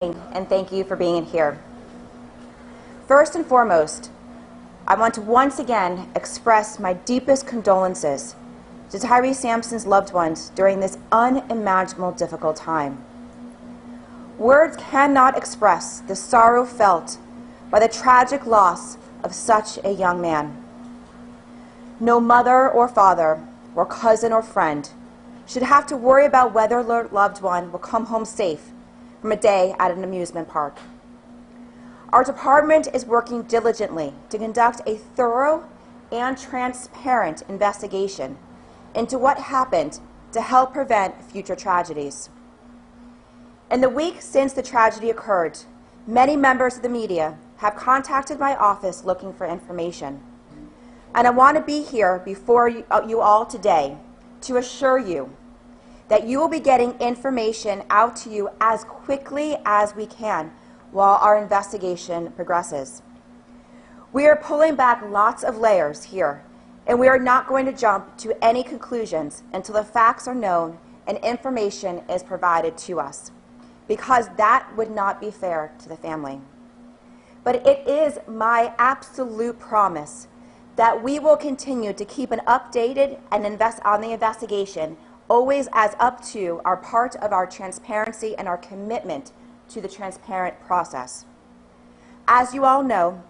and thank you for being here. First and foremost, I want to once again express my deepest condolences to Tyree Sampson's loved ones during this unimaginable difficult time. Words cannot express the sorrow felt by the tragic loss of such a young man. No mother or father or cousin or friend should have to worry about whether their loved one will come home safe from a day at an amusement park. Our department is working diligently to conduct a thorough and transparent investigation into what happened to help prevent future tragedies. In the week since the tragedy occurred, many members of the media have contacted my office looking for information. And I want to be here before you all today to assure you that you will be getting information out to you as quickly as we can while our investigation progresses. We are pulling back lots of layers here, and we are not going to jump to any conclusions until the facts are known and information is provided to us, because that would not be fair to the family. But it is my absolute promise that we will continue to keep an updated and invest on the investigation, always as up to our part of our transparency and our commitment to the transparent process. As you all know,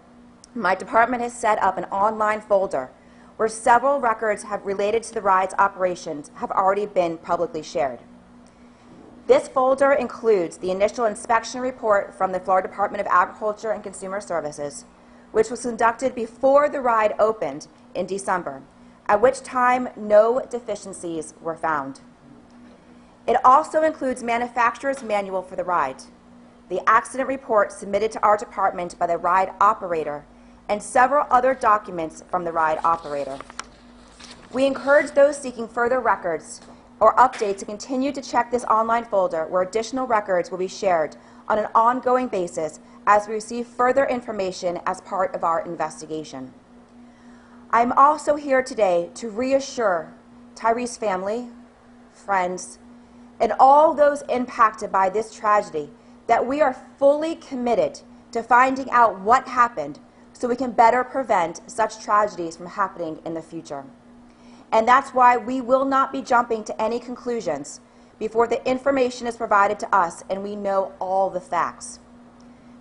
my department has set up an online folder where several records have related to the ride's operations have already been publicly shared. This folder includes the initial inspection report from the Florida Department of Agriculture and Consumer Services, which was conducted before the ride opened in December, at which time no deficiencies were found. It also includes manufacturer's manual for the ride, the accident report submitted to our department by the ride operator, and several other documents from the ride operator. We encourage those seeking further records or updates to continue to check this online folder where additional records will be shared on an ongoing basis as we receive further information as part of our investigation. I'm also here today to reassure Tyree's family, friends, and all those impacted by this tragedy that we are fully committed to finding out what happened so we can better prevent such tragedies from happening in the future. And that's why we will not be jumping to any conclusions before the information is provided to us and we know all the facts.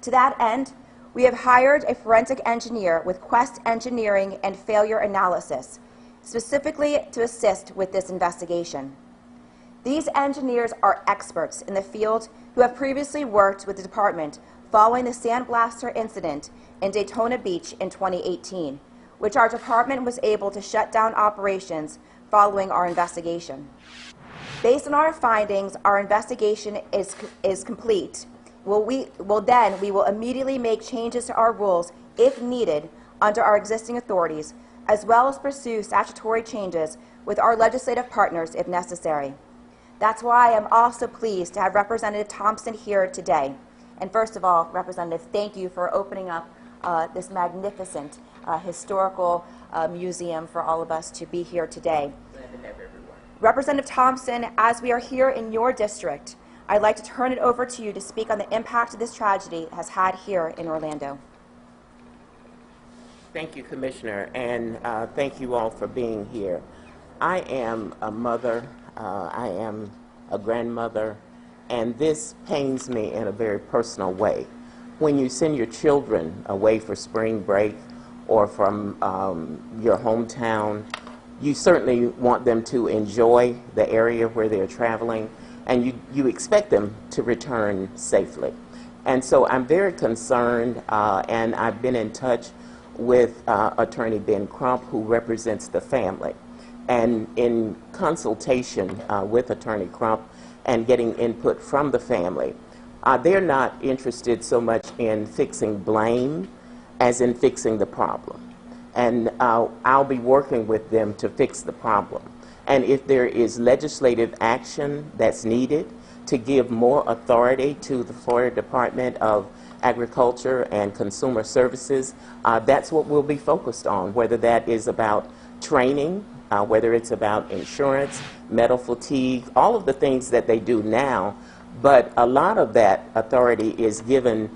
To that end, we have hired a forensic engineer with Quest Engineering and Failure Analysis, specifically to assist with this investigation. These engineers are experts in the field who have previously worked with the department following the sandblaster incident in Daytona Beach in 2018, which our department was able to shut down operations following our investigation. Based on our findings, our investigation is complete. We will immediately make changes to our rules if needed under our existing authorities, as well as pursue statutory changes with our legislative partners if necessary. That's why I'm also pleased to have Representative Thompson here today. And first of all, Representative, thank you for opening up this magnificent historical museum for all of us to be here today. Representative Thompson, as we are here in your district, I'd like to turn it over to you to speak on the impact this tragedy has had here in Orlando. Thank you, Commissioner, and thank you all for being here. I am a mother, I am a grandmother, and this pains me in a very personal way. When you send your children away for spring break or from your hometown, you certainly want them to enjoy the area where they're traveling, and you expect them to return safely. And so I'm very concerned, and I've been in touch with Attorney Ben Crump, who represents the family. And in consultation with Attorney Crump and getting input from the family, they're not interested so much in fixing blame as in fixing the problem. And I'll be working with them to fix the problem. And if there is legislative action that's needed to give more authority to the Florida Department of Agriculture and Consumer Services, that's what we'll be focused on, whether that is about training, whether it's about insurance, metal fatigue, all of the things that they do now, but a lot of that authority is given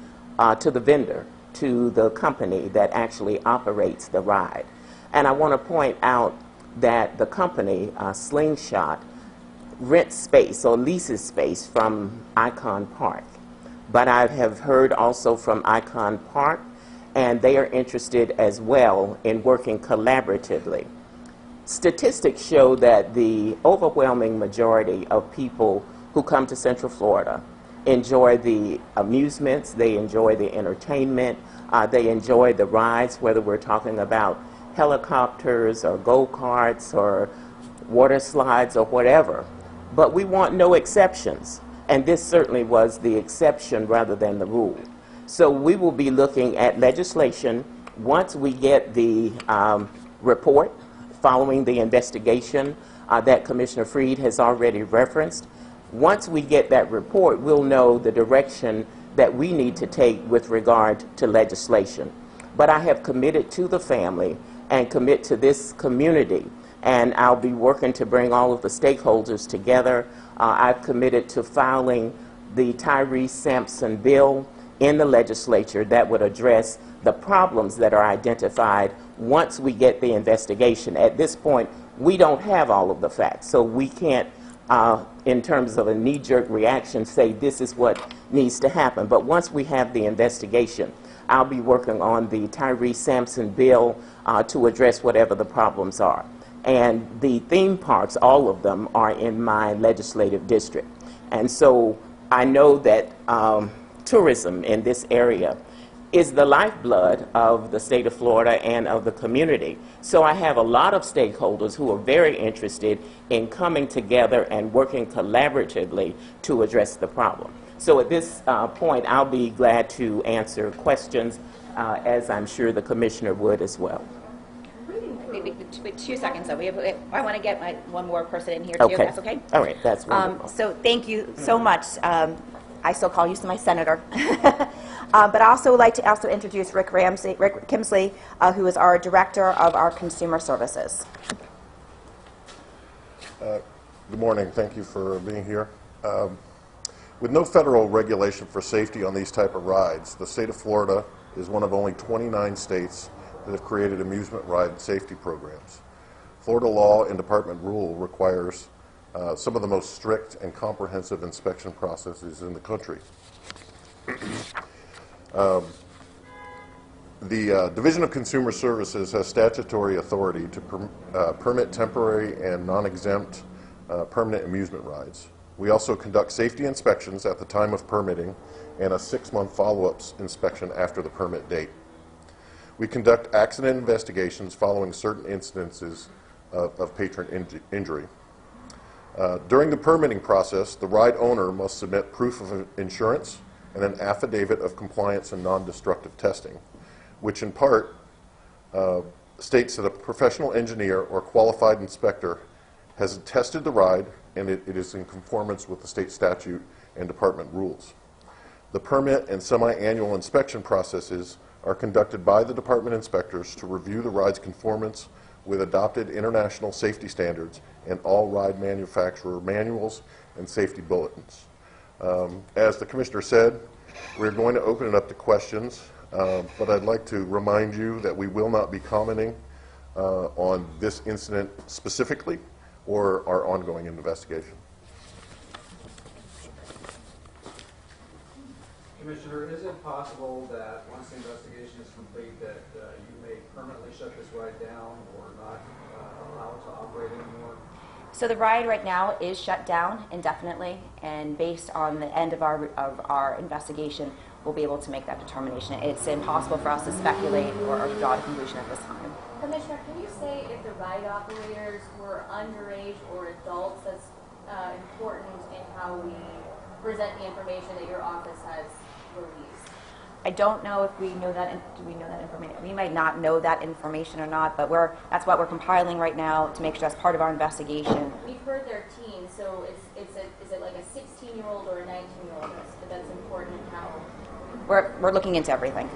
to the vendor, to the company that actually operates the ride. And I want to point out that the company, Slingshot, rents space or leases space from Icon Park. But I have heard also from Icon Park, and they are interested as well in working collaboratively. Statistics show that the overwhelming majority of people who come to Central Florida enjoy the amusements, they enjoy the entertainment, they enjoy the rides, whether we're talking about helicopters or go-karts or water slides or whatever. But we want no exceptions, and this certainly was the exception rather than the rule. So we will be looking at legislation once we get the report following the investigation that Commissioner Freed has already referenced. Once we get that report, we'll know the direction that we need to take with regard to legislation. But I have committed to the family and commit to this community, and I'll be working to bring all of the stakeholders together. I've committed to filing the Tyree Sampson bill in the legislature that would address the problems that are identified once we get the investigation. At this point, we don't have all of the facts, so we can't, in terms of a knee-jerk reaction, say this is what needs to happen. But once we have the investigation, I'll be working on the Tyree Sampson bill to address whatever the problems are. And the theme parks, all of them, are in my legislative district. And so I know that tourism in this area is the lifeblood of the state of Florida and of the community. So I have a lot of stakeholders who are very interested in coming together and working collaboratively to address the problem. So at this point, I'll be glad to answer questions, as I'm sure the commissioner would as well. Maybe 2 seconds, though. I want to get one more person in here, too. Okay. That's okay? All right, that's wonderful. So thank you so much. I still call you my senator. But I also would like to also introduce Rick Kimsley, who is our Director of our Consumer Services. Good morning. Thank you for being here. With no federal regulation for safety on these type of rides, the state of Florida is one of only 29 states that have created amusement ride safety programs. Florida law and department rule requires some of the most strict and comprehensive inspection processes in the country. The Division of Consumer Services has statutory authority to permit temporary and non-exempt permanent amusement rides. We also conduct safety inspections at the time of permitting and a 6-month follow-up inspection after the permit date. We conduct accident investigations following certain instances of patron injury. During the permitting process, the ride owner must submit proof of insurance and an affidavit of compliance and non-destructive testing, which in part states that a professional engineer or qualified inspector has tested the ride and it is in conformance with the state statute and department rules. The permit and semi-annual inspection processes are conducted by the department inspectors to review the ride's conformance with adopted international safety standards and all ride manufacturer manuals and safety bulletins. As the commissioner said, we're going to open it up to questions, but I'd like to remind you that we will not be commenting on this incident specifically or our ongoing investigation. Commissioner, is it possible that once the investigation is complete that you may permanently shut this ride down or not allow it to operate anymore? So the ride right now is shut down indefinitely, and based on the end of our investigation, we'll be able to make that determination. It's impossible for us to speculate or draw a conclusion at this time. Commissioner, can you say if the ride operators were underage or adults? That's important in how we present the information that your office has released. I don't know if we know that. Do we know that information? We might not know that information or not, but that's what we're compiling right now to make sure that's part of our investigation. We've heard they're teens, so is it like a 16-year-old or a 19-year-old? That's important how. We're looking into everything.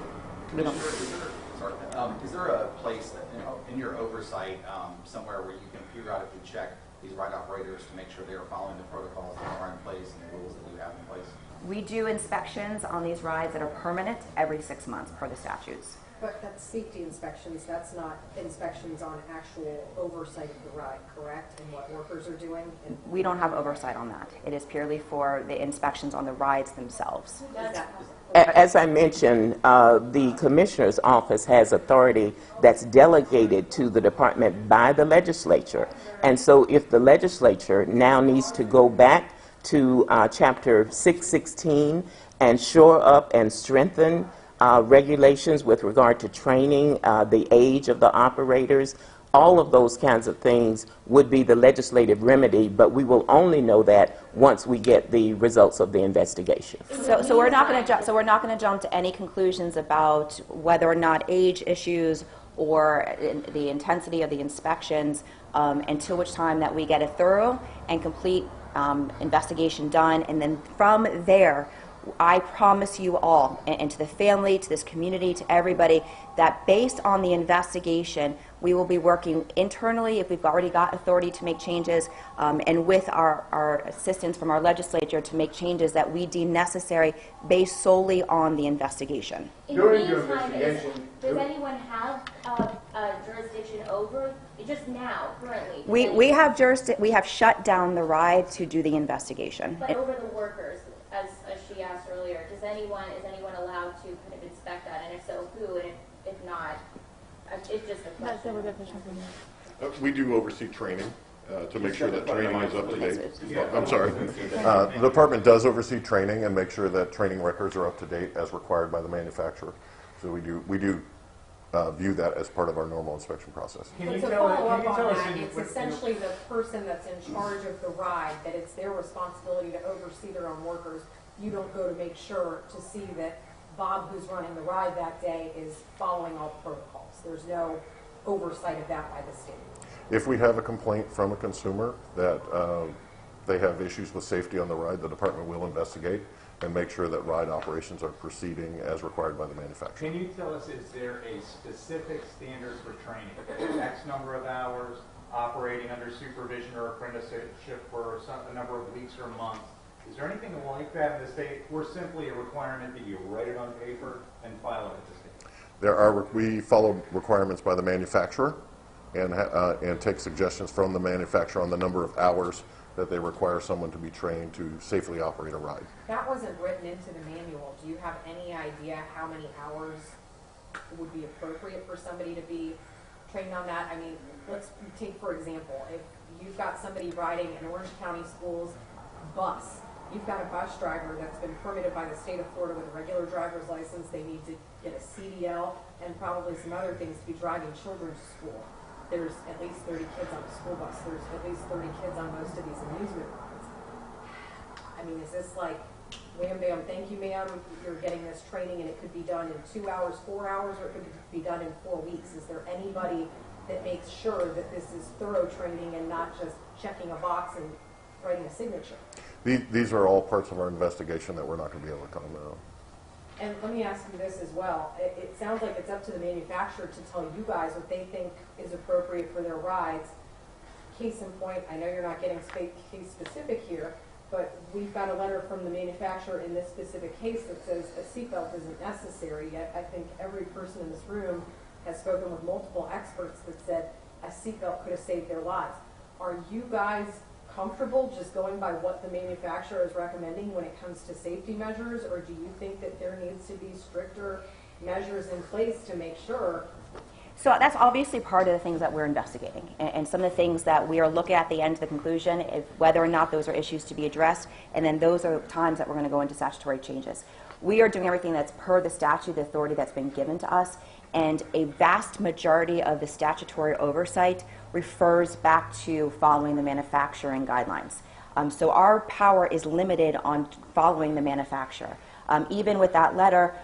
Is there a place that, in your oversight somewhere where you can periodically check these ride operators to make sure they are following the protocols that are in place and the rules that we have in place? We do inspections on these rides that are permanent every 6 months per the statutes. But that's safety inspections, that's not inspections on actual oversight of the ride, correct? And what workers are doing? And We don't have oversight on that. It is purely for the inspections on the rides themselves. As I mentioned, the Commissioner's Office has authority that's delegated to the department by the legislature. And so if the legislature now needs to go back to Chapter 616 and shore up and strengthen regulations with regard to training, the age of the operators, all of those kinds of things would be the legislative remedy, but we will only know that once we get the results of the investigation. So we're not going to jump to any conclusions about whether or not age issues or the intensity of the inspections until which time that we get a thorough and complete investigation done, and then from there, I promise you all, and to the family, to this community, to everybody, that based on the investigation, we will be working internally, if we've already got authority to make changes, and with our assistance from our legislature to make changes that we deem necessary based solely on the investigation. In the meantime, does anyone have jurisdiction over, just now, currently? We have shut down the ride to do the investigation. But over the workers, as she asked earlier, is anyone allowed to kind of inspect that, and if so, who, and if not, it's just a question. We do oversee training to make sure that training is up to date. I'm sorry. The department does oversee training and make sure that training records are up to date as required by the manufacturer. So we do view that as part of our normal inspection process. But to follow up on that, it's essentially the person that's in charge of the ride, that it's their responsibility to oversee their own workers. You don't go to make sure to see that Bob, who's running the ride that day, is following all the protocols. There's no oversight of that by the state. If we have a complaint from a consumer that they have issues with safety on the ride, the department will investigate and make sure that ride operations are proceeding as required by the manufacturer. Can you tell us, is there a specific standard for training? X number of hours, operating under supervision or apprenticeship for a number of weeks or months? Is there anything like that in the state, or simply a requirement that you write it on paper and file it at the state? We follow requirements by the manufacturer and take suggestions from the manufacturer on the number of hours that they require someone to be trained to safely operate a ride. That wasn't written into the manual. Do you have any idea how many hours would be appropriate for somebody to be trained on that? I mean, let's take, for example, if you've got somebody riding an Orange County Schools bus, you've got a bus driver that's been permitted by the state of Florida with a regular driver's license. They need to get a CDL and probably some other things to be driving children to school. There's at least 30 kids on the school bus. There's at least 30 kids on most of these amusement rides. I mean, is this like, wham bam, thank you ma'am, you're getting this training and it could be done in 2 hours, 4 hours, or it could be done in 4 weeks? Is there anybody that makes sure that this is thorough training and not just checking a box and writing a signature? These are all parts of our investigation that we're not going to be able to comment on. And let me ask you this as well. It sounds like it's up to the manufacturer to tell you guys what they think is appropriate for their rides. Case in point, I know you're not getting case specific here, but we've got a letter from the manufacturer in this specific case that says a seatbelt isn't necessary, yet I think every person in this room has spoken with multiple experts that said a seatbelt could have saved their lives. Are you guys comfortable just going by what the manufacturer is recommending when it comes to safety measures, or do you think that there needs to be stricter measures in place to make sure? So that's obviously part of the things that we're investigating, and some of the things that we are looking at the end of the conclusion, if whether or not those are issues to be addressed, and then those are times that we're going to go into statutory changes. We are doing everything that's per the statute, the authority that's been given to us, and a vast majority of the statutory oversight refers back to following the manufacturing guidelines. So our power is limited on following the manufacturer. Even with that letter,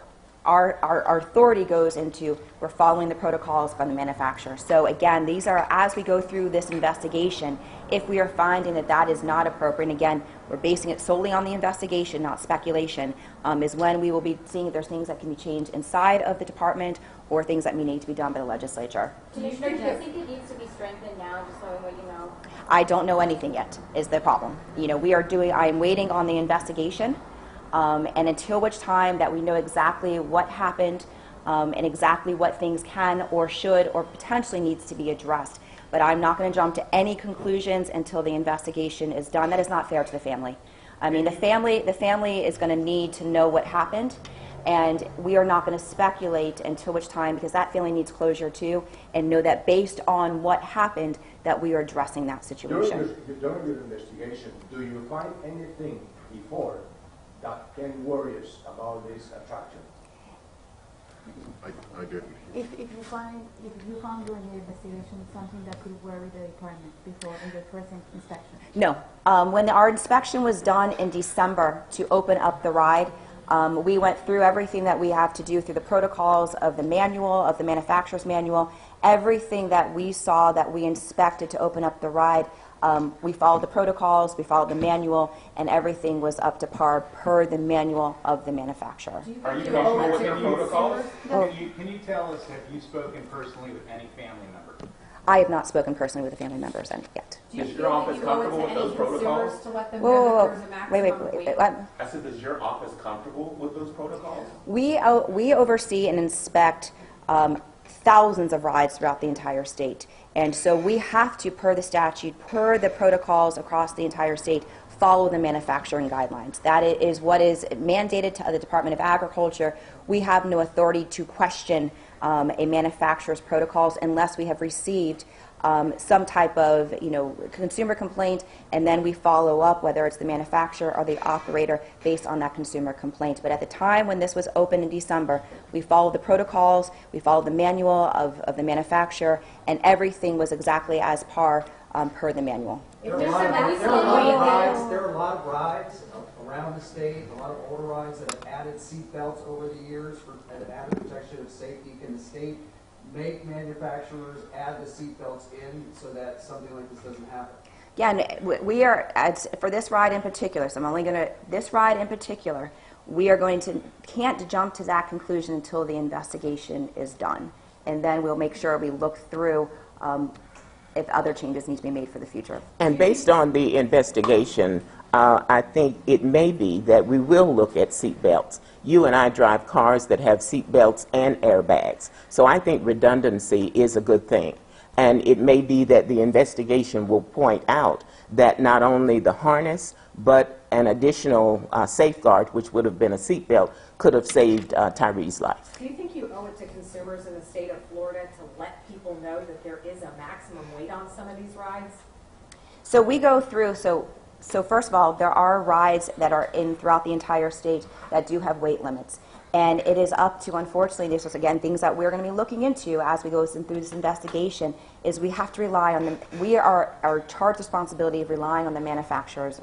our authority goes into we're following the protocols from the manufacturer. So again, these are, as we go through this investigation, if we are finding that that is not appropriate, and again, we're basing it solely on the investigation, not speculation, is when we will be seeing if there's things that can be changed inside of the department or things that may need to be done by the legislature. Commissioner, do you think it needs to be strengthened now, just knowing what you know? I don't know anything yet, is the problem. You know, I am waiting on the investigation. And until which time that we know exactly what happened and exactly what things can or should or potentially needs to be addressed. But I'm not going to jump to any conclusions until the investigation is done. That is not fair to the family. I mean, the family is going to need to know what happened, and we are not going to speculate until which time, because that family needs closure too, and know that based on what happened, that we are addressing that situation. During your investigation, do you find anything before that can worry us about this attraction? I didn't. If you found during the investigation something that could worry the department before the first inspection? No. When our inspection was done in December to open up the ride, we went through everything that we have to do through the protocols of the manual, of the manufacturer's manual, everything that we saw that we inspected to open up the ride. We followed the protocols, we followed the manual, and everything was up to par per the manual of the manufacturer. Are you comfortable with your protocols? Can you tell us, have you spoken personally with any family member? I have not spoken personally with the family members yet. Is your office comfortable with those protocols? To let them Whoa, know whoa, that there's a whoa. maximum Wait. weight? I said, is your office comfortable with those protocols? We oversee and inspect thousands of rides throughout the entire state. And so we have to, per the statute, per the protocols across the entire state, follow the manufacturing guidelines. That is what is mandated to the Department of Agriculture. We have no authority to question a manufacturer's protocols unless we have received some type of consumer complaint, and then we follow up, whether it's the manufacturer or the operator, based on that consumer complaint. But at the time when this was open in December, we followed the protocols, we followed the manual of the manufacturer, and everything was exactly as per the manual. There are a lot of rides around the state, a lot of older rides that have added seat belts over the years that have added protection of safety. Can the state make manufacturers add the seat belts in so that something like this doesn't happen? Yeah, and we are, for this ride in particular, so I'm only going to, this ride in particular, we are can't jump to that conclusion until the investigation is done. And then we'll make sure we look through if other changes need to be made for the future. And based on the investigation, I think it may be that we will look at seat belts. You and I drive cars that have seat belts and airbags. So I think redundancy is a good thing. And it may be that the investigation will point out that not only the harness, but an additional safeguard, which would have been a seat belt, could have saved Tyree's life. Do you think you owe it to consumers in the state of Florida to let people know that there is a maximum weight on some of these rides? So we go through, so first of all, there are rides that are throughout the entire state that do have weight limits. And it is up to, unfortunately, this is again things that we're going to be looking into as we go through this investigation, is we have to rely on them. We are our charged responsibility of relying on the manufacturers,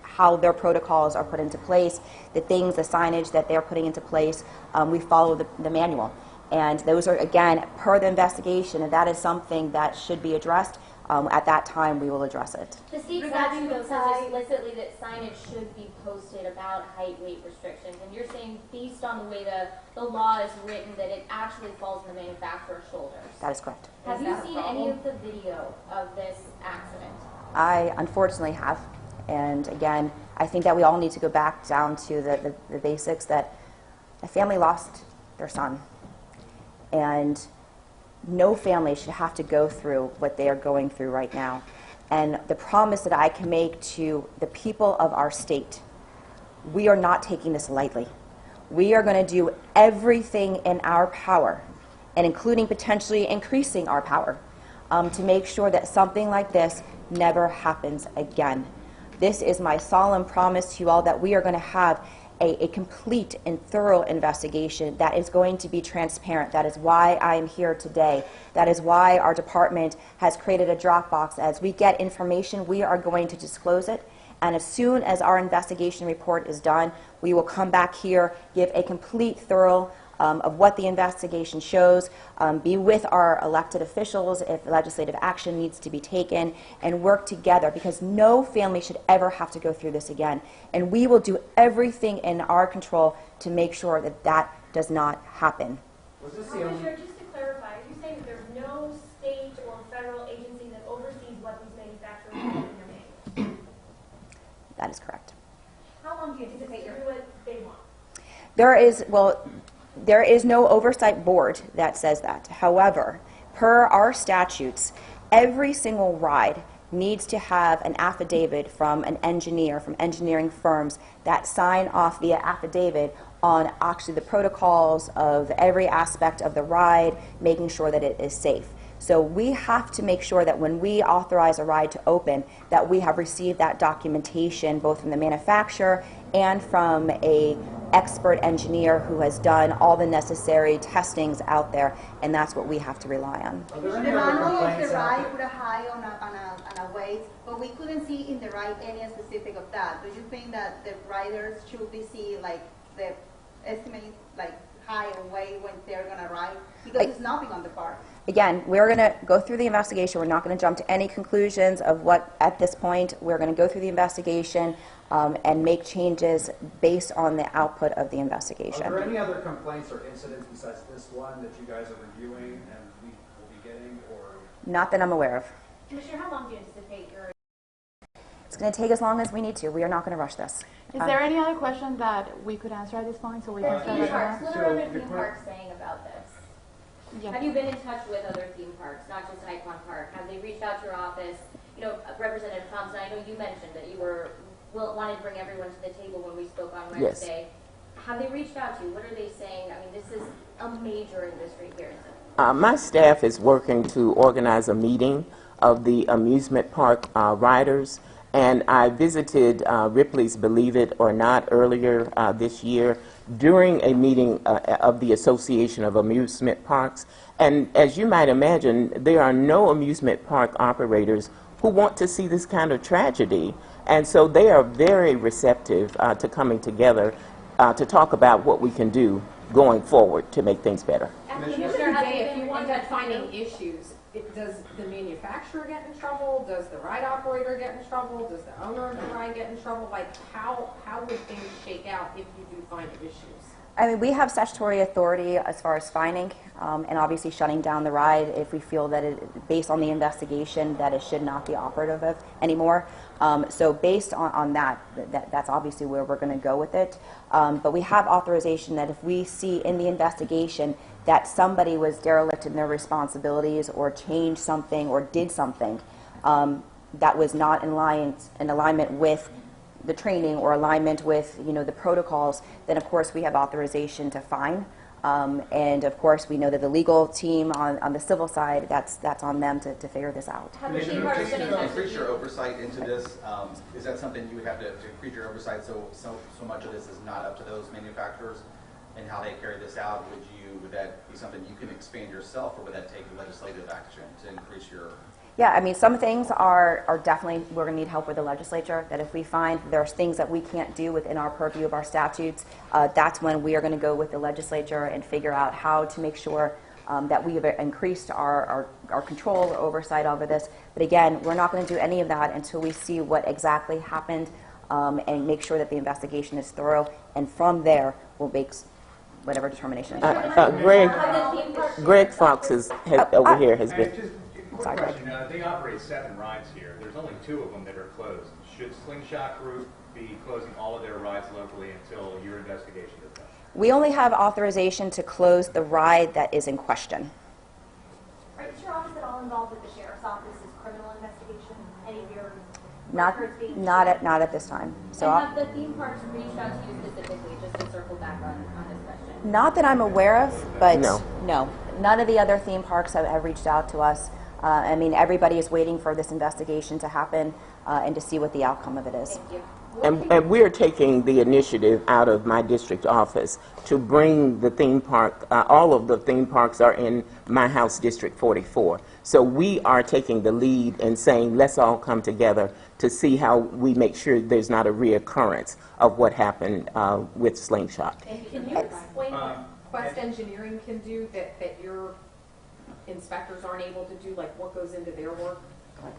how their protocols are put into place, the signage that they're putting into place. We follow the manual. And those are, again, per the investigation, and that is something that should be addressed. At that time, we will address it. The state statute though says explicitly that signage should be posted about height, weight restrictions, and you're saying based on the way the law is written that it actually falls on the manufacturer's shoulders. That is correct. Have you seen any of the video of this accident? I unfortunately have. And again, I think that we all need to go back down to the basics, that a family lost their son. And no family should have to go through what they are going through right now. And the promise that I can make to the people of our state, we are not taking this lightly. We are going to do everything in our power, and including potentially increasing our power, to make sure that something like this never happens again. This is my solemn promise to you all that we are going to have a complete and thorough investigation that is going to be transparent. That is why I am here today. That is why our department has created a Dropbox. As we get information, we are going to disclose it. And as soon as our investigation report is done, we will come back here, give a complete, thorough of what the investigation shows, be with our elected officials if legislative action needs to be taken, and work together, because no family should ever have to go through this again. And we will do everything in our control to make sure that that does not happen. Was this the only? Commissioner, just to clarify, are you saying that there's no state or federal agency that oversees what these manufacturers have in their name? That is correct. How long do you anticipate you're what they want? There is no oversight board that says that. However, per our statutes, every single ride needs to have an affidavit from an engineer, from engineering firms that sign off via affidavit on actually the protocols of every aspect of the ride, making sure that it is safe. So we have to make sure that when we authorize a ride to open, that we have received that documentation both from the manufacturer and from a expert engineer who has done all the necessary testings out there, and that's what we have to rely on. Are there The any other manual of complaints the out ride there? put a high on a weight, but we couldn't see in the ride any specific of that. Do you think that the riders should be see like the estimate like high or weight when they're gonna ride? Because it's nothing on the car. Again, we're going to go through the investigation. We're not going to jump to any conclusions of what at this point. We're going to go through the investigation and make changes based on the output of the investigation. Are there any other complaints or incidents besides this one that you guys are reviewing and we will be getting, or? Not that I'm aware of. Commissioner, how long do you anticipate your It's going to take as long as we need to. We are not going to rush this. Is there any other question that we could answer at this point so we can start theme right parks? now? What are other theme parks saying about this? Yeah. Have you been in touch with other theme parks, not just Icon Park? Have they reached out to your office? You know, Representative Thompson, I know you mentioned that you wanted to bring everyone to the table when we spoke on Yes. Wednesday. Have they reached out to you? What are they saying? I mean, this is a major industry here. My staff is working to organize a meeting of the amusement park riders, and I visited Ripley's Believe It or Not earlier this year during a meeting of the Association of Amusement Parks. And as you might imagine, there are no amusement park operators who want to see this kind of tragedy. And so they are very receptive to coming together to talk about what we can do going forward to make things better. At the end of the day, if you wind up finding issues, does the manufacturer get in trouble? Does the ride operator get in trouble? Does the owner of the ride get in trouble? Like, how would things shake out if you do find issues? I mean, we have statutory authority as far as fining and obviously shutting down the ride if we feel that it, based on the investigation, that it should not be operative anymore. So based on that's obviously where we're going to go with it. But we have authorization that if we see in the investigation that somebody was derelict in their responsibilities or changed something or did something that was not in alignment with the training or alignment with the protocols, then of course we have authorization to fine. And of course we know that the legal team on the civil side, that's on them to figure this out. Have the theme Commissioner, parks just been in to touch increase with your you? oversight into this, is that something you would have to increase your oversight so much of this is not up to those manufacturers and how they carry this out? Would that be something you can expand yourself, or would that take legislative action to increase your? Yeah, I mean, some things are definitely, we're going to need help with the legislature, that if we find there's things that we can't do within our purview of our statutes, that's when we are going to go with the legislature and figure out how to make sure that we have increased our control or oversight over this. But again, we're not going to do any of that until we see what exactly happened and make sure that the investigation is thorough, and from there we'll make whatever determination is required. Greg Fox over here has been. Just a quick Sorry, question. They operate 7 rides here. There's only 2 of them that are closed. Should Slingshot Group be closing all of their rides locally until your investigation is done? We only have authorization to close the ride that is in question. Right, is your office at all involved with the sheriff's office's criminal investigation? Any of your Not at this time. So and have the theme parks reached out to you specifically, just to circle back on this question? not that I'm aware of, but No. None of the other theme parks have reached out to us. I mean, everybody is waiting for this investigation to happen and to see what the outcome of it is. Thank you. And we're taking the initiative out of my district office to bring the theme park, all of the theme parks are in my house, District 44. So we are taking the lead and saying, let's all come together to see how we make sure there's not a reoccurrence of what happened with Slingshot. Can you explain? Quest Engineering can do that your inspectors aren't able to do, like what goes into their work? What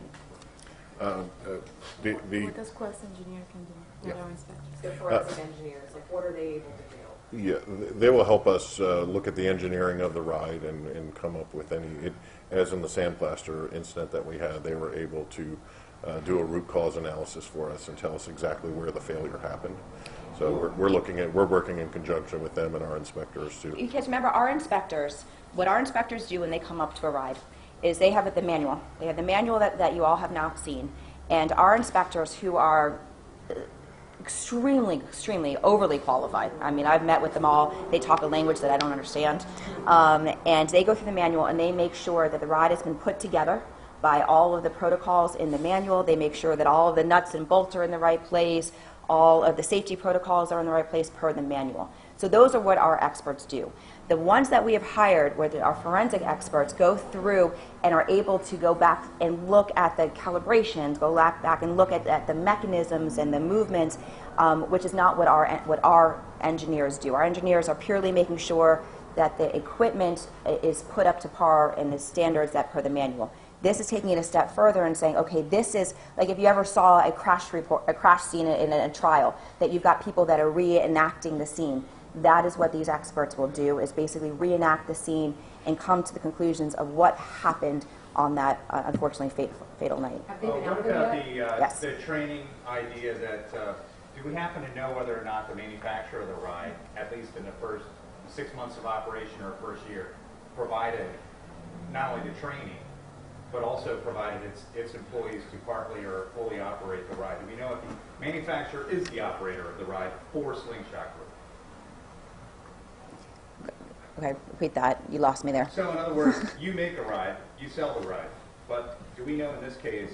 does Quest Engineer can do that our inspectors? So forensic engineers, like what are they able to do? Yeah, they will help us look at the engineering of the ride and come up with any, as in the sandplaster incident that we had, they were able to do a root cause analysis for us and tell us exactly where the failure happened. So we're working in conjunction with them and our inspectors too. Because remember, our inspectors, what our inspectors do when they come up to a ride is they have the manual. They have the manual that you all have now seen. And our inspectors, who are extremely, extremely overly qualified. I mean, I've met with them all. They talk a language that I don't understand. And they go through the manual and they make sure that the ride has been put together by all of the protocols in the manual. They make sure that all of the nuts and bolts are in the right place, all of the safety protocols are in the right place per the manual. So those are what our experts do. The ones that we have hired, where our forensic experts go through and are able to go back and look at the calibrations, go back and look at the mechanisms and the movements, which is not what our engineers do. Our engineers are purely making sure that the equipment is put up to par and the standards that per the manual. This is taking it a step further and saying, okay, this is like if you ever saw a crash scene in a trial, that you've got people that are reenacting the scene. That is what these experts will do, is basically reenact the scene and come to the conclusions of what happened on that unfortunately fatal night. Have they been What out there about yet? Yes. the training idea that, do we happen to know whether or not the manufacturer of the ride, at least in the first 6 months of operation or first year, provided not only the training, but also provided its employees to partly or fully operate the ride? Do we know if the manufacturer is the operator of the ride for Slingshot Group? Okay, repeat that. You lost me there. So in other words, you make a ride, you sell the ride, but do we know in this case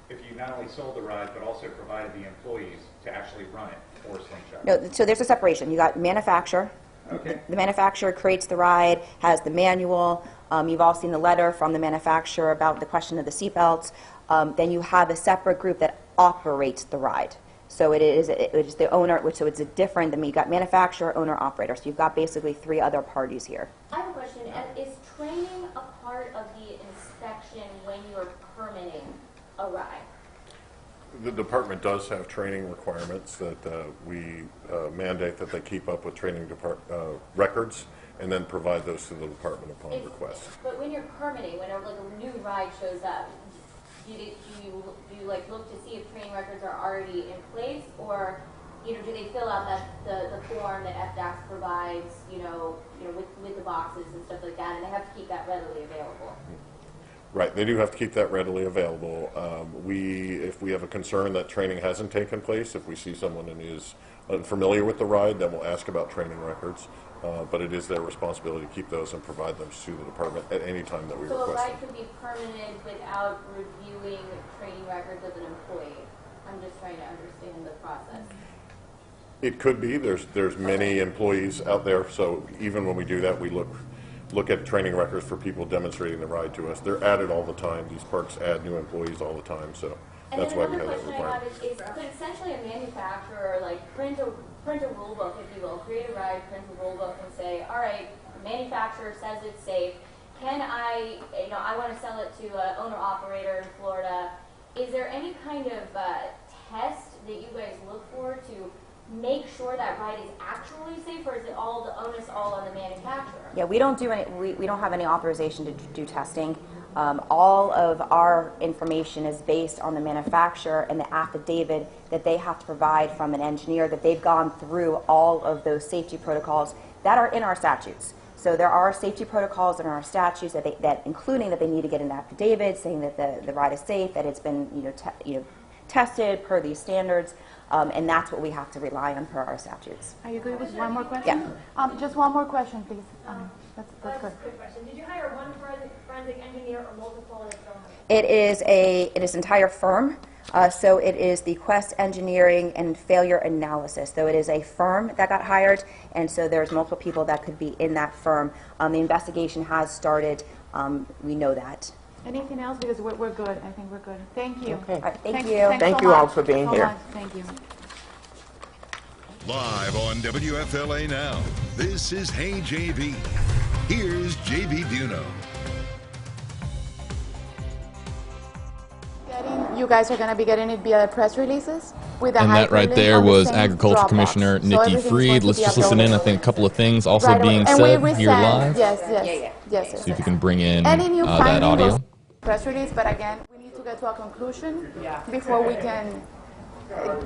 if you not only sold the ride but also provided the employees to actually run it for Slingshot? No, so there's a separation. You got manufacturer. Okay. The manufacturer creates the ride, has the manual. You've all seen the letter from the manufacturer about the question of the seatbelts. Then you have a separate group that operates the ride. So it is the owner, so it's different than you got manufacturer, owner, operator. So you've got basically three other parties here. I have a question. Is training a part of the inspection when you're permitting a ride? The department does have training requirements that we mandate that they keep up with training records and then provide those to the department upon request. But when you're permitting, when a new ride shows up, do you like look to see if training records are already in place, or do they fill out the form that FDAX provides, with the boxes and stuff like that, and they have to keep that readily available? Right, they do have to keep that readily available. If we have a concern that training hasn't taken place, if we see someone and is unfamiliar with the ride, then we'll ask about training records. But it is their responsibility to keep those and provide them to the department at any time that we request them. So a ride could be permitted without reviewing training records of an employee? I'm just trying to understand the process. It could be. There's many employees out there, so even when we do that, we look at training records for people demonstrating the ride to us. They're added all the time. These parks add new employees all the time, so that's why we have that And then another question I requirement. have is could essentially a manufacturer print a rule book, if you will, create a ride, print a rule book, and say, all right, the manufacturer says it's safe. Can I want to sell it to an owner-operator in Florida. Is there any kind of test that you guys look for to make sure that ride is actually safe, or is it all the onus all on the manufacturer? Yeah, we don't do any. We don't have any authorization to do testing. All of our information is based on the manufacturer and the affidavit that they have to provide from an engineer that they've gone through all of those safety protocols that are in our statutes. So there are safety protocols in our statutes including that they need to get an affidavit saying that the ride is safe, that it's been tested per these standards. And that's what we have to rely on per our statutes. Are you good with one more question? Yeah. Just one more question, please. That's That's good. a quick question. Did you hire one forensic engineer or multiple? It is an entire firm. So it is the Quest Engineering and Failure Analysis. So it is a firm that got hired, and so there's multiple people that could be in that firm. The investigation has started. We know that. Anything else? Because we're good. I think we're good. Thank you. Okay. All right, thank Thanks- you. thanks Thank so you all much. for being So here. much. Thank you. Live on WFLA Now, this is Hey JB. Here's JB Buno. You guys are going to be getting it via press releases? With And that right there was Agriculture Commissioner Nikki Fried. Let's just listen in. I think a couple of things also being said here live. Yes. See if you can bring in Any new that audio. Press release, but again, we need to get to a conclusion before we can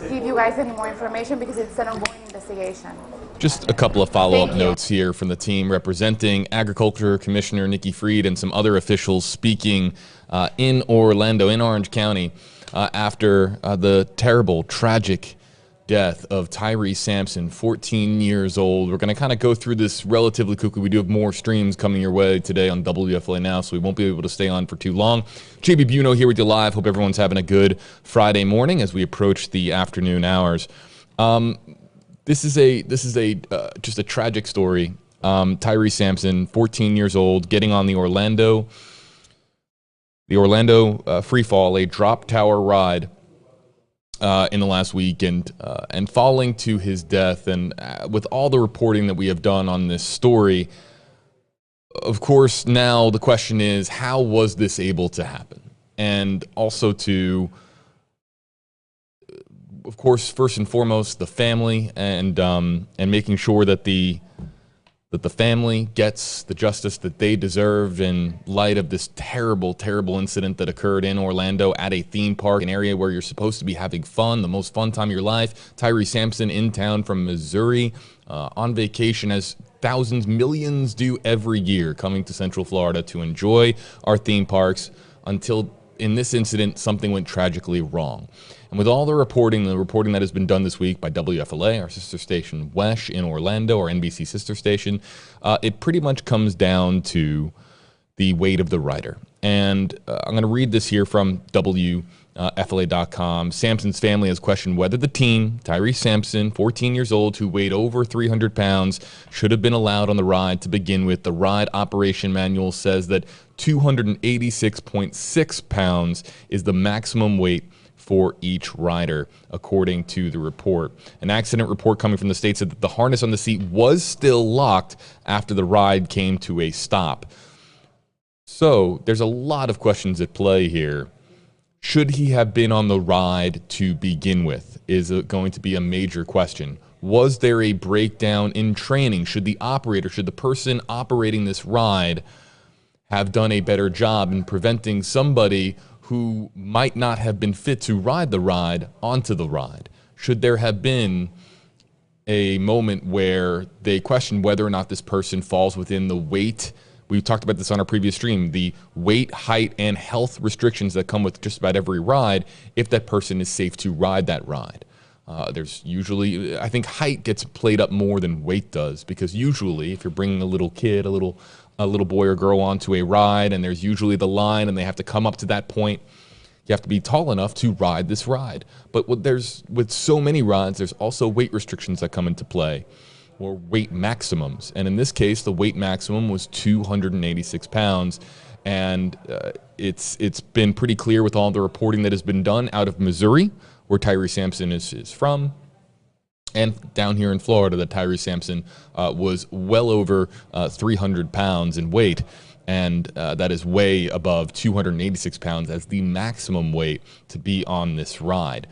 give you guys any more information because it's an ongoing investigation. Just a couple of follow-up notes here from the team representing Agriculture Commissioner Nikki Fried and some other officials speaking in Orlando, in Orange County, after the terrible, tragic death of Tyree Sampson, 14 years old. We're going to kind of go through this relatively quickly. We do have more streams coming your way today on WFLA Now, so we won't be able to stay on for too long. JB Buno here with you live. Hope everyone's having a good Friday morning as we approach the afternoon hours. This is just a tragic story. Tyree Sampson, 14 years old, getting on the Orlando free fall, a drop tower ride in the last week, and falling to his death. And with all the reporting that we have done on this story, of course, now the question is, how was this able to happen? And also to, of course, first and foremost, the family, and making sure that the family gets the justice that they deserve in light of this terrible, terrible incident that occurred in Orlando at a theme park, an area where you're supposed to be having fun, the most fun time of your life. Tyree Sampson in town from Missouri on vacation, as thousands, millions do every year, coming to Central Florida to enjoy our theme parks, until in this incident something went tragically wrong. And with all the reporting that has been done this week by WFLA, our sister station WESH in Orlando, our NBC sister station, it pretty much comes down to the weight of the rider. And I'm going to read this here from WFLA.com. Sampson's family has questioned whether the teen, Tyree Sampson, 14 years old, who weighed over 300 pounds, should have been allowed on the ride to begin with. The ride operation manual says that 286.6 pounds is the maximum weight for each rider, according to the report. An accident report coming from the state said that the harness on the seat was still locked after the ride came to a stop. So there's a lot of questions at play here. Should he have been on the ride to begin with? Is it going to be a major question? Was there a breakdown in training? Should the person operating this ride have done a better job in preventing somebody who might not have been fit to ride the ride onto the ride? Should there have been a moment where they question whether or not this person falls within the weight? We talked about this on our previous stream, the weight, height, and health restrictions that come with just about every ride, if that person is safe to ride that ride. There's usually, I think height gets played up more than weight does, because usually if you're bringing a little kid, a little boy or girl onto a ride, and there's usually the line and they have to come up to that point, you have to be tall enough to ride this ride. But with so many rides, there's also weight restrictions that come into play, or weight maximums. And in this case, the weight maximum was 286 pounds. And it's been pretty clear with all the reporting that has been done out of Missouri, where Tyree Sampson is from, and down here in Florida, that Tyree Sampson was well over 300 pounds in weight, and that is way above 286 pounds as the maximum weight to be on this ride.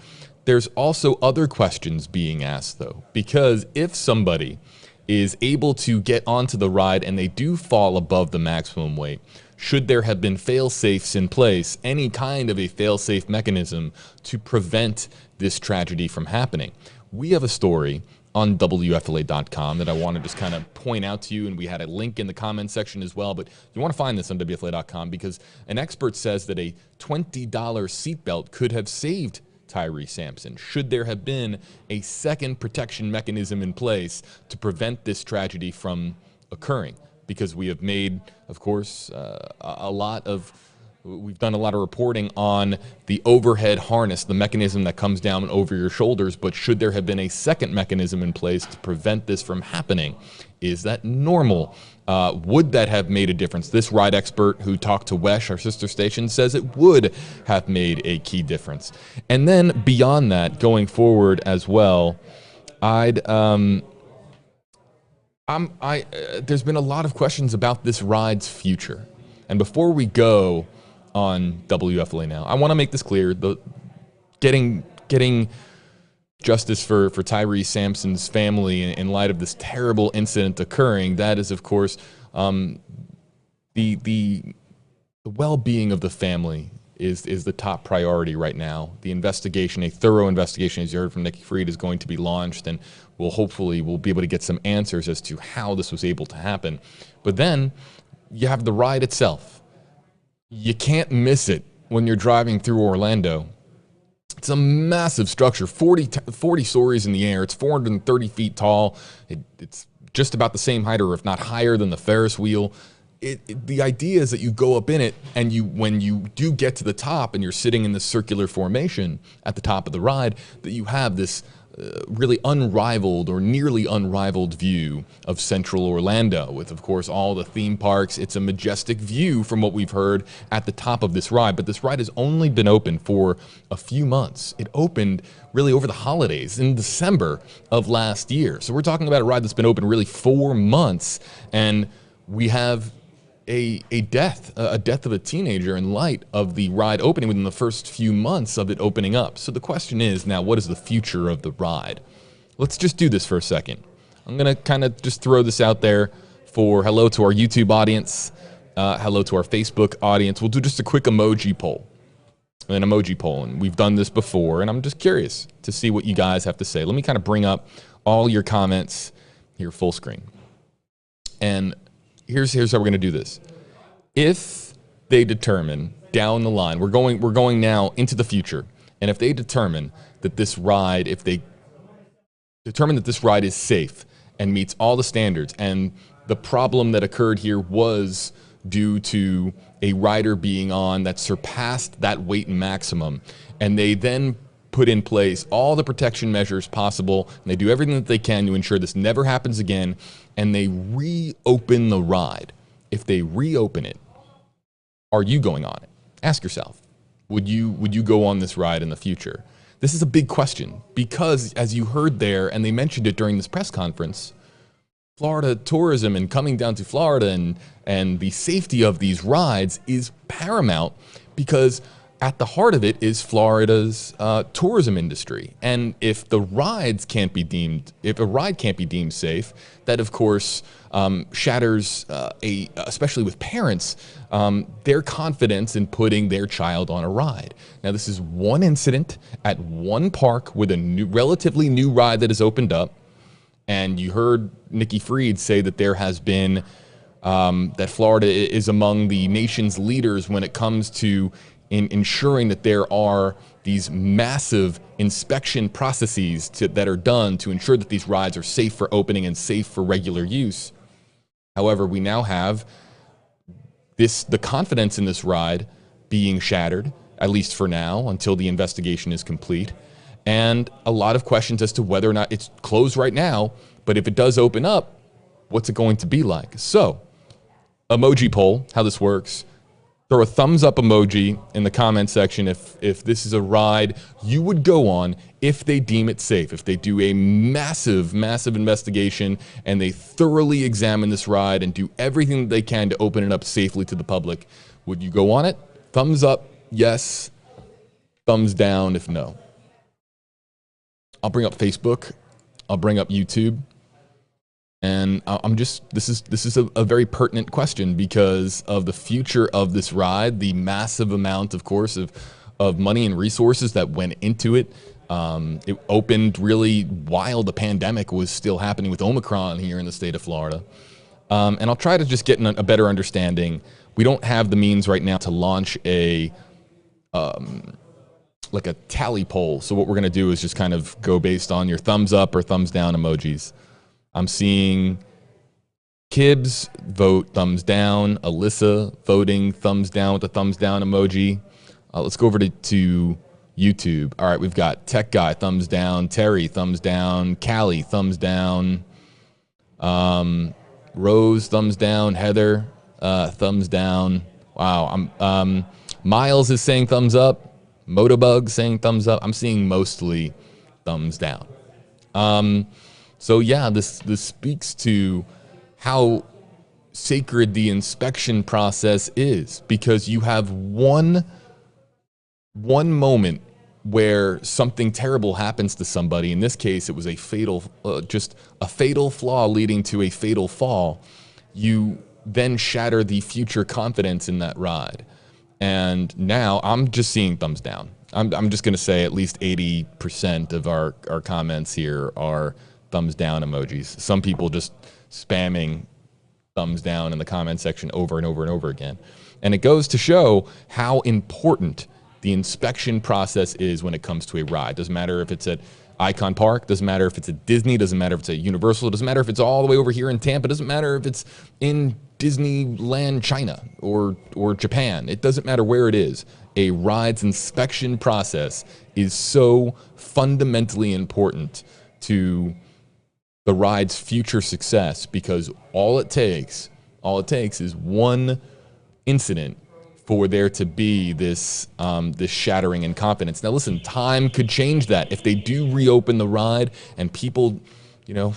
There's also other questions being asked, though, because if somebody is able to get onto the ride and they do fall above the maximum weight, should there have been fail-safes in place, any kind of a fail-safe mechanism to prevent this tragedy from happening? We have a story on WFLA.com that I want to just kind of point out to you, and we had a link in the comments section as well, but you want to find this on WFLA.com because an expert says that a $20 seatbelt could have saved Tyree Sampson, should there have been a second protection mechanism in place to prevent this tragedy from occurring. Because we have made, of course, we've done a lot of reporting on the overhead harness, the mechanism that comes down over your shoulders, but should there have been a second mechanism in place to prevent this from happening? Is that normal? Would that have made a difference? This ride expert who talked to WESH, our sister station, says it would have made a key difference. And then beyond that, going forward as well, There's been a lot of questions about this ride's future. And before we go on WFLA Now, I want to make this clear. Getting justice for Tyree Sampson's family in light of this terrible incident occurring, that is, of course, the well-being of the family is the top priority right now. The investigation, a thorough investigation, as you heard from Nikki Fried, is going to be launched, and we'll be able to get some answers as to how this was able to happen. But then you have the ride itself. You can't miss it when you're driving through Orlando. It's a massive structure, 40 stories in the air. It's 430 feet tall. It's just about the same height, or if not higher, than the Ferris wheel. The idea is that you go up in it, and when you do get to the top and you're sitting in this circular formation at the top of the ride, that you have this really unrivaled or nearly unrivaled view of central Orlando with, of course, all the theme parks. It's a majestic view from what we've heard at the top of this ride, but this ride has only been open for a few months. It opened really over the holidays in December of last year. So we're talking about a ride that's been open really 4 months, and we have a death of a teenager in light of the ride opening within the first few months of it opening up. So the question is now, what is the future of the ride? Let's just do this for a second. I'm going to kind of just throw this out there for hello to our YouTube audience, hello to our Facebook audience. We'll do just a quick emoji poll. And we've done this before, and I'm just curious to see what you guys have to say. Let me kind of bring up all your comments here full screen. And here's how we're going to do this. If they determine down the line, we're going now into the future, and if they determine that this ride, is safe and meets all the standards, and the problem that occurred here was due to a rider being on that surpassed that weight maximum, and they then put in place all the protection measures possible, and they do everything that they can to ensure this never happens again, and they reopen the ride. If they reopen it, are you going on it? Ask yourself, would you go on this ride in the future? This is a big question because, as you heard there, and they mentioned it during this press conference, Florida tourism and coming down to Florida and the safety of these rides is paramount, because at the heart of it is Florida's tourism industry. And if a ride can't be deemed safe, that of course shatters, especially with parents, their confidence in putting their child on a ride. Now, this is one incident at one park with a relatively new ride that has opened up. And you heard Nikki Fried say that there has been, that Florida is among the nation's leaders when it comes to ensuring that there are these massive inspection processes that are done to ensure that these rides are safe for opening and safe for regular use. However, we now have the confidence in this ride being shattered, at least for now, until the investigation is complete. And a lot of questions as to whether or not it's closed right now, but if it does open up, what's it going to be like? So, emoji poll, how this works. Throw a thumbs up emoji in the comment section if this is a ride you would go on if they deem it safe, if they do a massive investigation and they thoroughly examine this ride and do everything that they can to open it up safely to the public. Would you go on it? Thumbs up, yes. Thumbs down if no. I'll bring up Facebook. I'll bring up YouTube. And this is a very pertinent question because of the future of this ride, the massive amount, of course, of money and resources that went into it. It opened really while the pandemic was still happening with Omicron here in the state of Florida. And I'll try to just get a better understanding. We don't have the means right now to launch like a tally poll. So what we're going to do is just kind of go based on your thumbs up or thumbs down emojis. I'm seeing Kibbs vote thumbs down, Alyssa voting thumbs down with the thumbs down emoji. Let's go over to YouTube. All right, we've got Tech Guy thumbs down, Terry thumbs down, Callie thumbs down, Rose thumbs down, Heather thumbs down. Wow, Miles is saying thumbs up, Motobug saying thumbs up. I'm seeing mostly thumbs down. So yeah, this speaks to how sacred the inspection process is, because you have one moment where something terrible happens to somebody. In this case, it was a fatal, just a fatal flaw leading to a fatal fall. You then shatter the future confidence in that ride. And now I'm just seeing thumbs down. I'm just going to say at least 80% of our comments here are thumbs down emojis. Some people just spamming thumbs down in the comment section over and over and over again. And it goes to show how important the inspection process is when it comes to a ride. Doesn't matter if it's at Icon Park, doesn't matter if it's at Disney, doesn't matter if it's at Universal, doesn't matter if it's all the way over here in Tampa, doesn't matter if it's in Disneyland China or Japan. It doesn't matter where it is. A ride's inspection process is so fundamentally important to the ride's future success, because all it takes is one incident for there to be this this shattering in confidence. Now listen, time could change that. If they do reopen the ride and people, you know,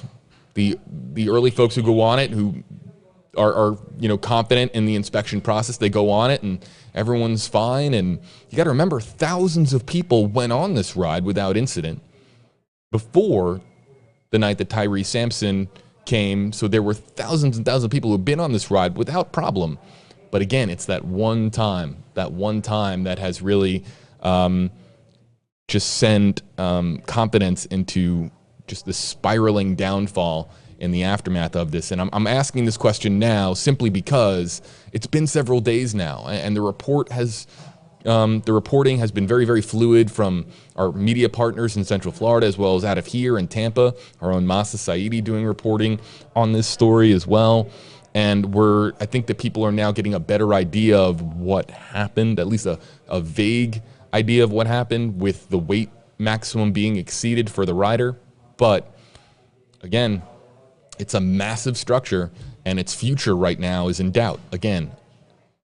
the early folks who go on it who are you know, confident in the inspection process, they go on it and everyone's fine. And you got to remember, thousands of people went on this ride without incident before the night that Tyree Sampson came. So there were thousands and thousands of people who've been on this ride without problem. But again, it's that one time that has really just sent confidence into just the spiraling downfall in the aftermath of this. And I'm asking this question now simply because it's been several days now, and the reporting has been very, very fluid from our media partners in Central Florida, as well as out of here in Tampa. Our own Masa Saidi doing reporting on this story as well. And I think that people are now getting a better idea of what happened, at least a vague idea of what happened with the weight maximum being exceeded for the rider. But again, it's a massive structure, and its future right now is in doubt. Again,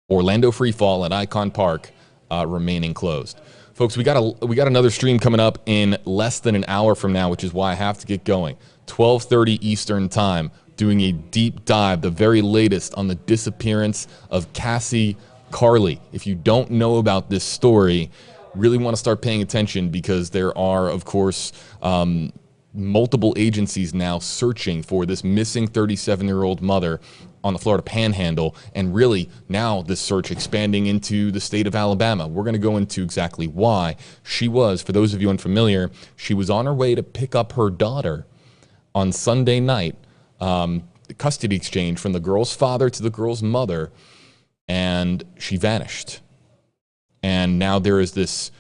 Orlando Freefall at Icon Park remaining closed. Folks, we got another stream coming up in less than an hour from now, which is why I have to get going. 12:30 Eastern Time, doing a deep dive, the very latest on the disappearance of Cassie Carly. If you don't know about this story, really want to start paying attention, because there are, of course, multiple agencies now searching for this missing 37-year-old mother on the Florida Panhandle, and really now this search expanding into the state of Alabama. We're going to go into exactly why. She was, for those of you unfamiliar, she was on her way to pick up her daughter on Sunday night, custody exchange from the girl's father to the girl's mother, and she vanished. And now there is this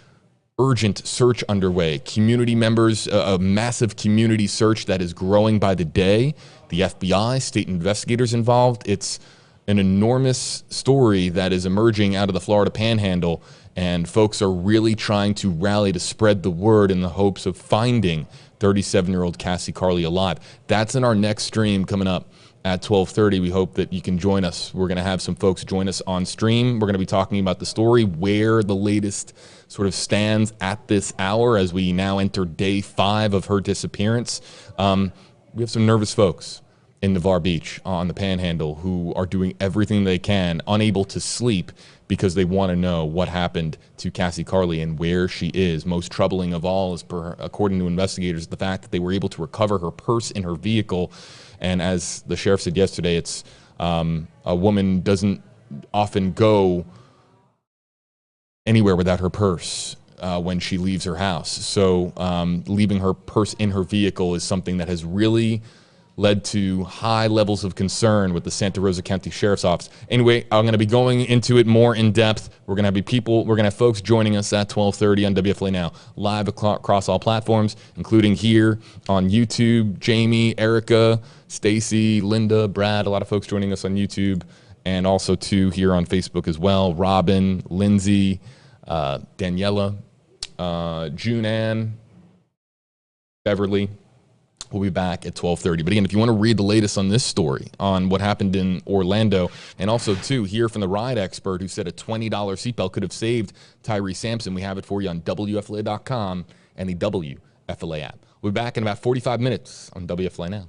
urgent search underway. Community members, a massive community search that is growing by the day. The FBI, state investigators involved. It's an enormous story that is emerging out of the Florida Panhandle, and folks are really trying to rally to spread the word in the hopes of finding 37-year-old Cassie Carly alive. That's in our next stream coming up at 12:30. We hope that you can join us. We're going to have some folks join us on stream. We're going to be talking about the story, where the latest sort of stands at this hour as we now enter day 5 of her disappearance. We have some nervous folks in Navarre Beach on the Panhandle who are doing everything they can, unable to sleep, because they want to know what happened to Cassie Carly and where she is. Most troubling of all is, according to investigators, the fact that they were able to recover her purse in her vehicle. And as the sheriff said yesterday, it's a woman doesn't often go anywhere without her purse when she leaves her house. So leaving her purse in her vehicle is something that has really led to high levels of concern with the Santa Rosa County Sheriff's Office. Anyway, I'm going to be going into it more in depth. We're going to have folks joining us at 12:30 on WFLA Now, live across all platforms, including here on YouTube. Jamie, Erica, Stacy, Linda, Brad, a lot of folks joining us on YouTube, and also too here on Facebook as well. Robin, Lindsay, Daniela, June Ann, Beverly. We'll be back at 12:30. But again, if you want to read the latest on this story, on what happened in Orlando, and also, too, hear from the ride expert who said a $20 seatbelt could have saved Tyree Sampson, we have it for you on WFLA.com and the WFLA app. We'll be back in about 45 minutes on WFLA Now.